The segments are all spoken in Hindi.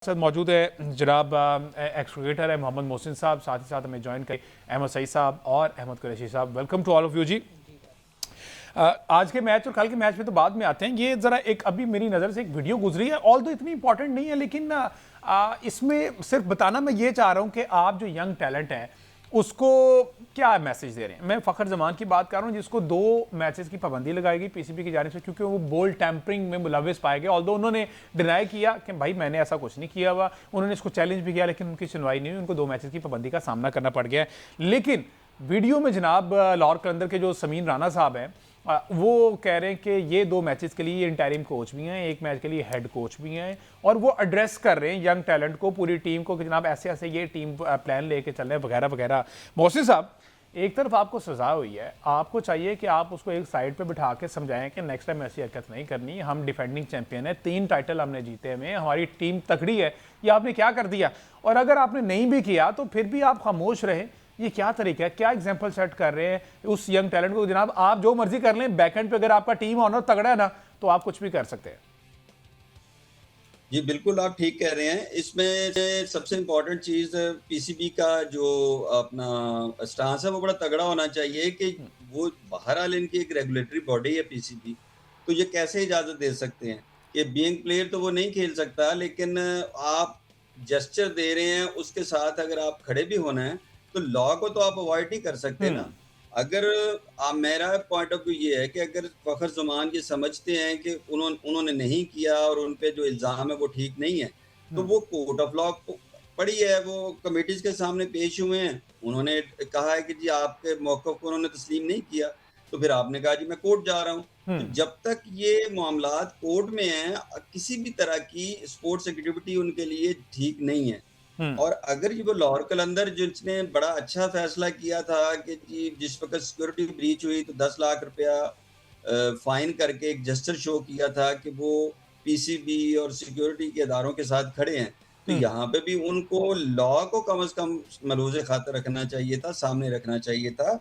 साथ मौजूद है जनाब एक्स क्रिकेटर है मोहम्मद मोहसिन साहब, साथ ही साथ हमें ज्वाइन करें अहमद सईद साहब और अहमद कुरैशी साहब। Welcome to all of you जी। आज के मैच और कल के मैच में तो बाद में आते हैं। ये ज़रा एक अभी मेरी नज़र से एक वीडियो गुजरी है, ऑल तो इतनी इंपॉर्टेंट नहीं है, लेकिन इसमें सिर्फ बताना मैं ये चाह रहा हूँ कि आप जो यंग टैलेंट है उसको क्या मैसेज दे रहे हैं। मैं फ़खर जमान की बात कर रहा हूँ जिसको 2 मैचेस की पाबंदी लगाएगी पीसीबी की जानिब से क्योंकि वो बॉल टैंपरिंग में मुलविस पाए गए। ऑल्दो उन्होंने डिनाई किया कि भाई मैंने ऐसा कुछ नहीं किया हुआ, उन्होंने इसको चैलेंज भी किया लेकिन उनकी सुनवाई नहीं हुई, उनको 2 मैचेस की पाबंदी का सामना करना पड़ गया है। लेकिन वीडियो में जनाब लाहौर कलंदर के जो समीन राना साहब हैं वो कह रहे हैं कि ये 2 मैचेस के लिए ये इंटरिम कोच भी हैं, 1 मैच के लिए हेड कोच भी हैं और वो एड्रेस कर रहे हैं यंग टैलेंट को, पूरी टीम को कि जनाब ऐसे ऐसे ये टीम प्लान लेके चल रहे हैं वगैरह वगैरह। मोहसिन साहब, एक तरफ आपको सजा हुई है, आपको चाहिए कि आप उसको एक साइड पे बिठा के समझाएं कि नेक्स्ट टाइम ऐसी हरकत नहीं करनी, हम डिफेंडिंग चैंपियन है, 3 टाइटल हमने जीते हुए, हमारी टीम तगड़ी है, ये आपने क्या कर दिया। और अगर आपने नहीं भी किया तो फिर भी आप खामोश रहे, ये क्या तरीका है, क्या एग्जाम्पल सेट कर रहे हैं उस यंग टैलेंट को। जनाब आप जो मर्जी कर लें, बैकएंड पे अगर आपका टीम ऑनर तगड़ा है ना तो आप कुछ भी कर सकते हैं। जी बिल्कुल, आप ठीक कह रहे हैं। इसमें सबसे इम्पोर्टेंट चीज़ पीसीबी का जो अपना स्टांस है वो बड़ा तगड़ा होना चाहिए कि वो बहरहाल इनकी एक रेगुलेटरी बॉडी है पीसीबी, तो ये कैसे इजाज़त दे सकते हैं कि बीइंग प्लेयर तो वो नहीं खेल सकता, लेकिन आप जेस्चर दे रहे हैं, उसके साथ अगर आप खड़े भी होना है तो लॉ को तो आप अवॉइड नहीं कर सकते ना। अगर मेरा पॉइंट ऑफ व्यू ये है कि अगर फ़खर ज़मान ये समझते हैं कि उन्होंने नहीं किया और उन पे जो इल्ज़ाम है वो ठीक नहीं है, तो वो कोर्ट ऑफ लॉ पड़ी है, वो कमिटीज़ के सामने पेश हुए हैं, उन्होंने कहा है कि जी आपके मौक़िफ़ को उन्होंने तस्लीम नहीं किया, तो फिर आपने कहा जी मैं कोर्ट जा रहा हूँ। तो जब तक ये मामलात कोर्ट में हैं, किसी भी तरह की स्पोर्ट्स एक्टिविटी उनके लिए ठीक नहीं है। और अगर ये वो लाहौर कलंदर जिसने बड़ा अच्छा फैसला किया था कि जी जिस वक़्त सिक्योरिटी ब्रीच हुई तो 10 लाख रुपया फ़ाइन करके एक जेस्चर शो किया था कि वो पीसीबी और सिक्योरिटी के इदारों के साथ खड़े हैं, तो यहाँ पे भी उनको लॉ को कम से कम मलूज़े खातर रखना चाहिए था, सामने रखना चाहिए था,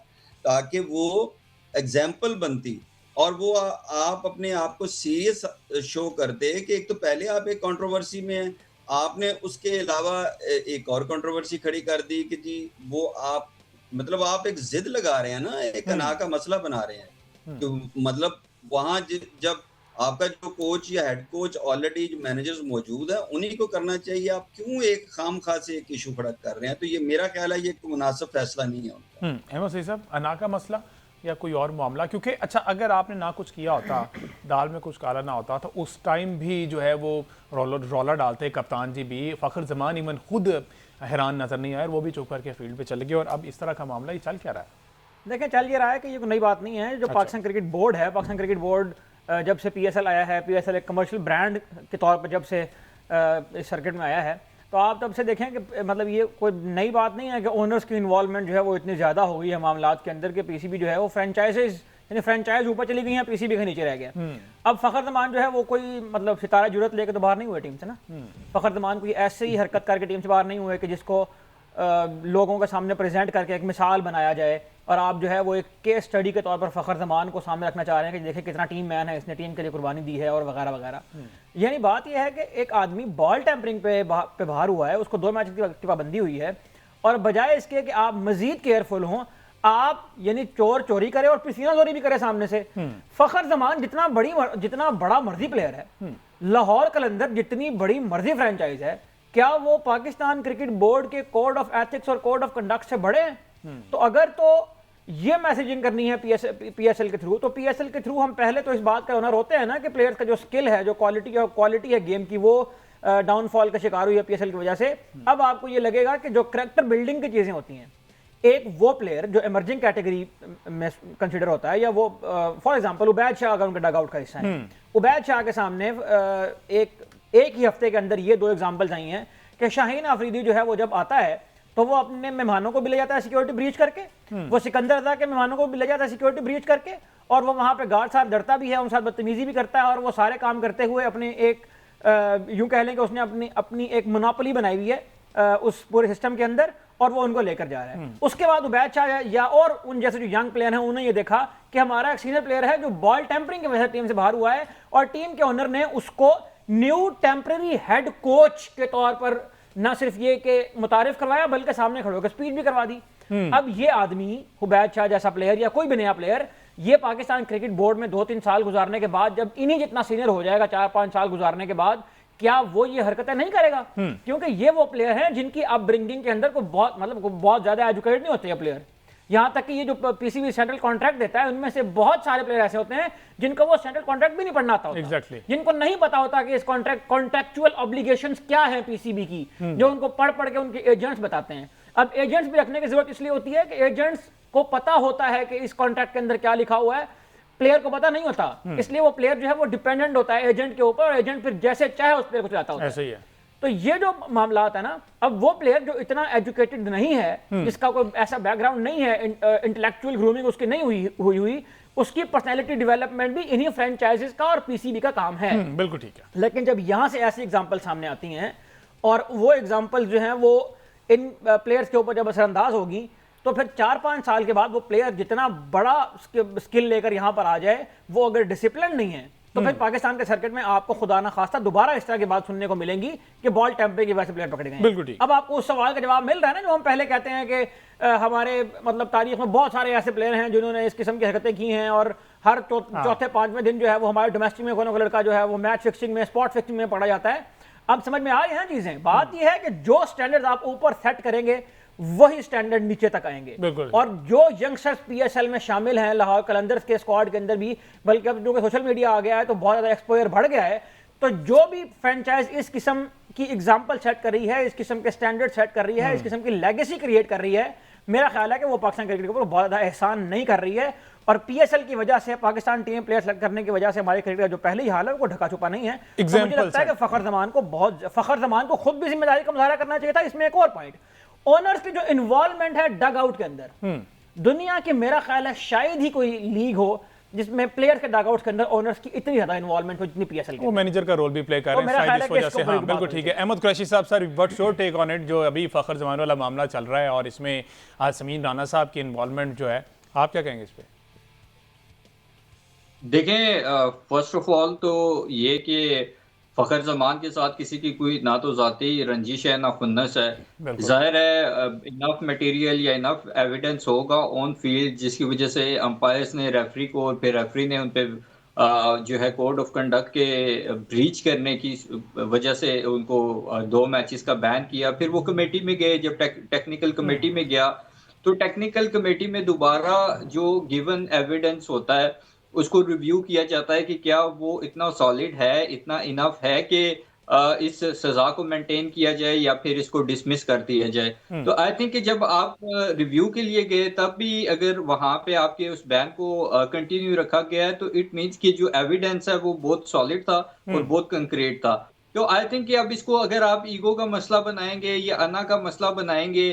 ताकि वो एग्ज़ाम्पल बनती और वो आप अपने आप को सीरियस शो करते कि एक तो पहले आप एक कंट्रोवर्सी में हैं, आपने उसके अलावा एक और कंट्रोवर्सी खड़ी कर दी कि जी वो आप मतलब आप एक ज़िद लगा रहे हैं ना, एक अना का मसला बना रहे हैं। तो मतलब वहाँ जब आपका जो कोच या हेड कोच ऑलरेडी जो मैनेजर्स मौजूद हैं, उन्हीं को करना चाहिए, आप क्यों एक खामखा से एक इश्यू खड़ा कर रहे हैं? तो ये मेरा ख्याल है ये एक मुनासिब फैसला नहीं है उनका। अहमद सईद साहब, अना का मसला या कोई और मामला? क्योंकि अच्छा अगर आपने ना कुछ किया होता, दाल में कुछ काला ना होता तो उस टाइम भी जो है वो रौला डालते कप्तान जी भी, फ़खर ज़मान इवन खुद हैरान नजर नहीं आए, वो भी चुप करके फील्ड पे चले गए। और अब इस तरह का मामला ये चल क्या रहा है? देखें, चल ये रहा है कि ये कोई नई बात नहीं है। जो पाकिस्तान क्रिकेट बोर्ड है, पाकिस्तान क्रिकेट बोर्ड जब से पीएसएल आया है, पीएसएल एक कमर्शियल ब्रांड के तौर पर जब से इस सर्किट में आया है, तो आप तब से देखें कि मतलब ये कोई नई बात नहीं है कि ओनर्स की इन्वॉल्वमेंट जो है वो इतनी ज़्यादा हो गई है मामलात के अंदर कि पीसीबी जो है वो फ्रेंचाइजेज यानी फ्रेंचाइज ऊपर चली गई हैं, पीसीबी के नीचे रह गया। अब फ़खर ज़मान जो है वो कोई मतलब सितारा जुरत लेकर तो बाहर नहीं हुए टीम से ना। फ़खर ज़मान कोई ऐसे ही हरकत करके टीम से बाहर नहीं हुए कि जिसको लोगों के सामने प्रेजेंट करके एक मिसाल बनाया जाए और आप जो है वो एक केस स्टडी के तौर पर फ़खर ज़मान को सामने रखना चाह रहे हैं कि देखिए कितना टीम मैन है, इसने टीम के लिए कुर्बानी दी है और वगैरह वगैरह। यानी बात यह है कि एक आदमी बॉल टैंपरिंग पे बाहर हुआ है, उसको 2 मैच की पाबंदी हुई है और बजाय इसके कि आप मजीद केयरफुल हों, आप यानी चोर चोरी करे और पसीना जोरी भी करे सामने से। फ़खर ज़मान जितना बड़ा मर्जी प्लेयर है, लाहौर कलंदर जितनी बड़ी मर्जी फ्रेंचाइज है, क्या वो पाकिस्तान क्रिकेट बोर्ड के कोड ऑफ एथिक्स और कोड ऑफ कंडक्ट से बड़े हैं? तो अगर तो ये मैसेजिंग करनी है पीएसएल के थ्रू, तो पीएसएल के थ्रू हम पहले तो इस बात का ऑनर होते हैं ना कि प्लेयर्स का जो स्किल है, जो क्वालिटी है गेम की, वो डाउनफॉल का शिकार हुई है पीएसएल की वजह से। अब आपको ये लगेगा कि जो करैक्टर बिल्डिंग की चीजें होती हैं, एक वो प्लेयर जो इमर्जिंग कैटेगरी में कंसिडर होता है, या वो फॉर एग्जांपल उबैद शाह अगर उनके डगआउट का हिस्सा है, उबैद शाह के सामने एक ही हफ्ते के अंदर ये 2 एग्जांपल्स आई हैं कि शाहीन आफरीदी जो है वो जब आता है तो वो अपने मेहमानों को भी ले जाता है सिक्योरिटी ब्रीच करके, वो सिकंदर रजा के मेहमानों को भी ले जाता है सिक्योरिटी ब्रीच करके, और वो वहां पे गार्ड साहब डरता भी है, उनके साथ बदतमीजी भी करता है, और वो सारे काम करते हुए अपने एक यूं कह लें कि उसने अपनी एक मोनोपोली बनाई हुई है उस पूरे सिस्टम के अंदर, और वो उनको लेकर जा रहा है। उसके बाद उबैद शाह या और उन जैसे जो यंग प्लेयर हैं उन्होंने ये देखा कि हमारा एक सीनियर प्लेयर है जो बॉल टैंपरिंग की वजह से टीम से बाहर हुआ है और टीम के ओनर ने उसको न्यू टेम्पररी हेड कोच के तौर पर ना सिर्फ ये कि मुतारिफ करवाया बल्कि सामने खड़े होकर स्पीच भी करवा दी। अब ये आदमी हुबैद शाह जैसा प्लेयर या कोई भी नया प्लेयर ये पाकिस्तान क्रिकेट बोर्ड में 2-3 साल गुजारने के बाद जब इन्हीं जितना सीनियर हो जाएगा 4-5 साल गुजारने के बाद, क्या वो ये हरकतें नहीं करेगा? क्योंकि ये वो प्लेयर हैं जिनकी अपब्रिंगिंग के अंदर बहुत ज्यादा एजुकेटेड नहीं होते ये प्लेयर। यहां तक कि ये जो पीसीबी सेंट्रल कॉन्ट्रैक्ट देता है उनमें से बहुत सारे प्लेयर ऐसे होते हैं जिनको वो सेंट्रल कॉन्ट्रैक्ट भी नहीं पढ़ना आता होता। Exactly. जिनको नहीं पता होता कि इस कॉन्ट्रैक्चुअल ऑब्लिगेशंस क्या है पीसीबी की, जो उनको पढ़ पढ़ के उनके एजेंट्स बताते हैं। अब एजेंट्स भी रखने की जरूरत इसलिए होती है कि एजेंट्स को पता होता है कि इस कॉन्ट्रैक्ट के अंदर क्या लिखा हुआ है, प्लेयर को पता नहीं होता। इसलिए वो प्लेयर जो है वो डिपेंडेंट होता है एजेंट के ऊपर और एजेंट फिर जैसे चाहे उस प्लेयर को चलाता होता है। ऐसा ही है। तो ये जो मामला है ना, अब वो प्लेयर जो इतना एजुकेटेड नहीं है, जिसका कोई ऐसा बैकग्राउंड नहीं है, इंटेलेक्चुअल ग्रूमिंग उसकी नहीं हुई, उसकी पर्सनैलिटी डेवलपमेंट भी इन्हीं फ्रेंचाइजीज का और पीसीबी का काम है। बिल्कुल ठीक है। लेकिन जब यहां से ऐसी एग्जांपल सामने आती हैं और वो एग्जांपल जो हैं वो इन प्लेयर्स के ऊपर जब असरअंदाज होगी, तो फिर 4-5 साल के बाद वो प्लेयर जितना बड़ा स्किल लेकर यहां पर आ जाए, वो अगर डिसिप्लिन नहीं है तो फिर पाकिस्तान के सर्किट में आपको खुदा ना खास्ता दोबारा इस तरह की बात सुनने को मिलेगी कि बॉल टेम्पे की वजह से प्लेयर पकड़े गए। बिल्कुल ठीक। अब आपको उस सवाल का जवाब मिल रहा है ना, जो हम पहले कहते हैं कि हमारे मतलब तारीख में बहुत सारे ऐसे प्लेयर हैं जिन्होंने इस किस्म की हरकतें की हैं और हर चौथे पांचवें दिन जो है वो हमारे डोमेस्टिक में कोई लड़का जो है वो मैच फिक्सिंग में, स्पॉट फिक्सिंग में पड़ा जाता है। अब समझ में आ रही हैं चीजें। बात यह है कि जो स्टैंडर्ड आप ऊपर सेट करेंगे वही स्टैंडर्ड नीचे तक आएंगे। और जो यंगस्टर्स पीएसएल में शामिल हैं लाहौर कलंदर्स के स्क्वाड के अंदर भी, बल्कि अब जो कि सोशल मीडिया आ गया है तो बहुत ज्यादा एक्सपोजर बढ़ गया है, तो जो भी फ्रेंचाइज इस किस्म की एग्जांपल सेट कर रही है, इस किस्म के स्टैंडर्ड सेट कर रही है, इस किस्म की लेगेसी क्रिएट कर रही है, मेरा ख्याल है कि वो पाकिस्तान क्रिकेट के ऊपर बहुत ज्यादा एहसान नहीं कर रही है। और पीएसएल की वजह से, पाकिस्तान टीम प्लेयर सेलेक्ट करने की वजह से हमारे क्रिकेट का जो पहले ही हाल है वो ढका छुपा नहीं है। तो मुझे लगता है कि फखर जमान को खुद भी जिम्मेदारी का मुजाहरा करना चाहिए था। इसमें एक और पॉइंट, ओनर्स की जो इन्वॉल्वमेंट है डग आउट के अंदर, दुनिया की मेरा ख्याल है शायद ही कोई लीग हो जिसमें प्लेयर्स के डग आउट के अंदर ओनर्स की इतनी ज्यादा इन्वॉल्वमेंट हो जितनी पीएसएल की। वो मैनेजर का रोल भी प्ले कर रहे हैं शायद इस वजह से। हाँ बिल्कुल ठीक है। अहमद कुरैशी साहब, sir what's your take on it, जो अभी फखर जमान वाला मामला चल रहा है और इसमें आज समीर राना साहब की इन्वॉल्वमेंट जो है, आप क्या कहेंगे इस पे? देखें, फर्स्ट ऑफ ऑल तो ये कि फखर जमान के साथ किसी की कोई ना तो जाती रंजिश है ना खुन्नस है। जाहिर है इनफ मटेरियल या इनफ एविडेंस होगा ऑन फील्ड जिसकी वजह से अंपायर्स ने रेफरी को और फिर रेफरी ने उन पे जो है कोड ऑफ कंडक्ट के ब्रीच करने की वजह से उनको 2 मैचेस का बैन किया। फिर वो कमेटी में गए, जब टेक्निकल कमेटी में गया तो टेक्निकल कमेटी में दोबारा जो गिवन एविडेंस होता है उसको रिव्यू किया जाता है कि क्या वो इतना सॉलिड है, इतना इनफ है कि इस सजा को मेंटेन किया जाए या फिर इसको डिसमिस कर दिया जाए। तो आई थिंक कि जब आप रिव्यू के लिए गए तब भी अगर वहां पे आपके उस बैन को कंटिन्यू रखा गया है तो इट मींस कि जो एविडेंस है वो बहुत सॉलिड था और बहुत कंक्रीट था। तो आई थिंक कि अब इसको अगर आप ईगो का मसला बनाएंगे या अना का मसला बनाएंगे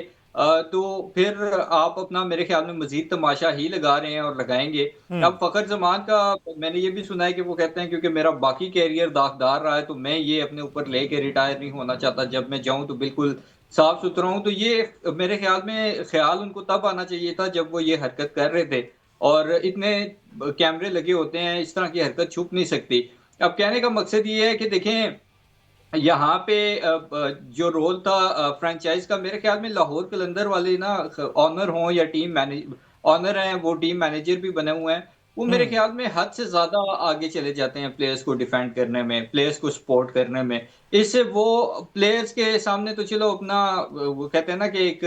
तो फिर आप अपना मेरे ख्याल में मजीद तमाशा ही लगा रहे हैं और लगाएंगे। अब फखर जमान का मैंने ये भी सुना है कि वो कहते हैं क्योंकि मेरा बाकी कैरियर दागदार रहा है तो मैं ये अपने ऊपर लेके रिटायर नहीं होना चाहता, जब मैं जाऊं तो बिल्कुल साफ सुथरा हूं। तो ये मेरे ख्याल में ख्याल उनको तब आना चाहिए था जब वो ये हरकत कर रहे थे, और इतने कैमरे लगे होते हैं, इस तरह की हरकत छुप नहीं सकती। अब कहने का मकसद ये है कि देखें यहाँ पे जो रोल था फ्रेंचाइज का, मेरे ख्याल में लाहौर कलंदर वाले ना ऑनर हों या टीम मैनेज ऑनर हैं, वो टीम मैनेजर भी बने हुए हैं, वो मेरे ख्याल में हद से ज्यादा आगे चले जाते हैं प्लेयर्स को डिफेंड करने में, प्लेयर्स को सपोर्ट करने में। इससे वो प्लेयर्स के सामने तो चलो अपना वो कहते हैं ना कि एक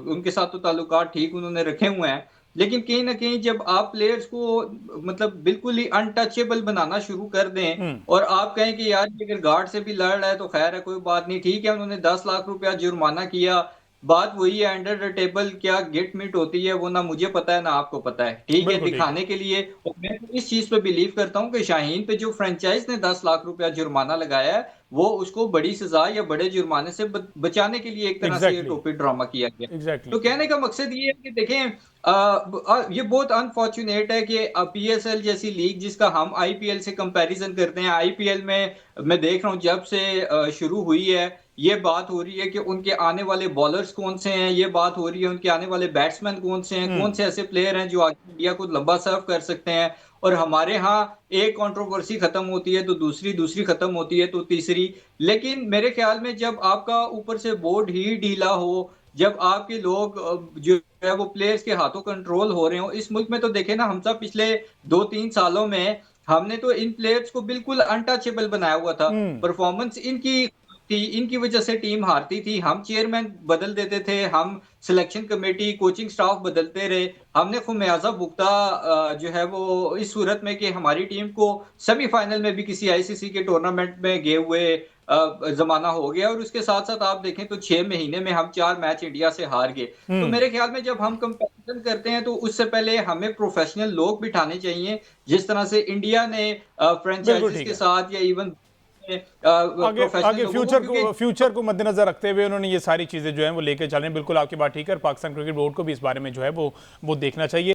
उनके साथ तो ताल्लुकात ठीक उन्होंने रखे हुए हैं, लेकिन कहीं ना कहीं जब आप प्लेयर्स को मतलब बिल्कुल ही अनटचेबल बनाना शुरू कर दें और आप कहें कि यार अगर गार्ड से भी लड़ रहा है तो खैर है, कोई बात नहीं, ठीक है, उन्होंने 10 लाख रुपया जुर्माना किया, बात वही है अंडर द टेबल क्या गिट मिट होती है वो ना मुझे पता है ना आपको पता है, ठीक है, दिखाने के लिए। और मैं तो इस चीज पे बिलीव करता हूँ कि शाहीन पे जो फ्रेंचाइज ने 10 लाख रुपया जुर्माना लगाया है वो उसको बड़ी सजा या बड़े जुर्माने से बचाने के लिए एक तरह से ये टोपी ड्रामा किया गया। तो कहने का मकसद ये है कि देखें ये बहुत अनफॉर्चुनेट है कि पीएसएल जैसी लीग जिसका हम आईपीएल से कंपैरिजन करते हैं, आईपीएल में मैं देख रहा हूँ जब से शुरू हुई है ये बात हो रही है कि उनके आने वाले बॉलर्स कौन से हैं, ये बात हो रही है उनके आने वाले बैट्समैन कौन से हैं, कौन से ऐसे प्लेयर हैं जो आगे इंडिया को लंबा सर्व कर सकते हैं। और हमारे यहाँ एक कंट्रोवर्सी खत्म होती है तो दूसरी खत्म होती है तो तीसरी। लेकिन मेरे ख्याल में जब आपका ऊपर से बोर्ड ही ढीला हो, जब आपके लोग जो है वो प्लेयर्स के हाथों कंट्रोल हो रहे हो, इस मुल्क में तो देखे ना हम सब पिछले 2-3 सालों में हमने तो इन प्लेयर्स को बिल्कुल अनटचेबल बनाया हुआ था। परफॉर्मेंस इनकी थी, इनकी वजह से टीम हारती थी। हम चेयरमैन बदल देते थे, हम सिलेक्शन कमेटी, कोचिंग स्टाफ बदलते रहे। हमने खुमियाजा भुगता जो है वो इस सूरत में कि हमारी टीम को सेमीफाइनल में भी किसी आईसीसी के टूर्नामेंट में गए हुए जमाना हो गया। और उसके साथ साथ आप देखें तो 6 महीने में हम 4 मैच इंडिया से हार गए। तो मेरे ख्याल में जब हम कंपैरिजन करते हैं तो उससे पहले हमें प्रोफेशनल लोग बिठाने चाहिए, जिस तरह से इंडिया ने फ्रेंचाइजीज के साथ या इवन आगे फ्यूचर को मद्देनजर रखते हुए उन्होंने ये सारी चीजें जो है वो लेके चल रहे हैं। बिल्कुल आपकी बात ठीक है, पाकिस्तान क्रिकेट बोर्ड को भी इस बारे में जो है वो देखना चाहिए।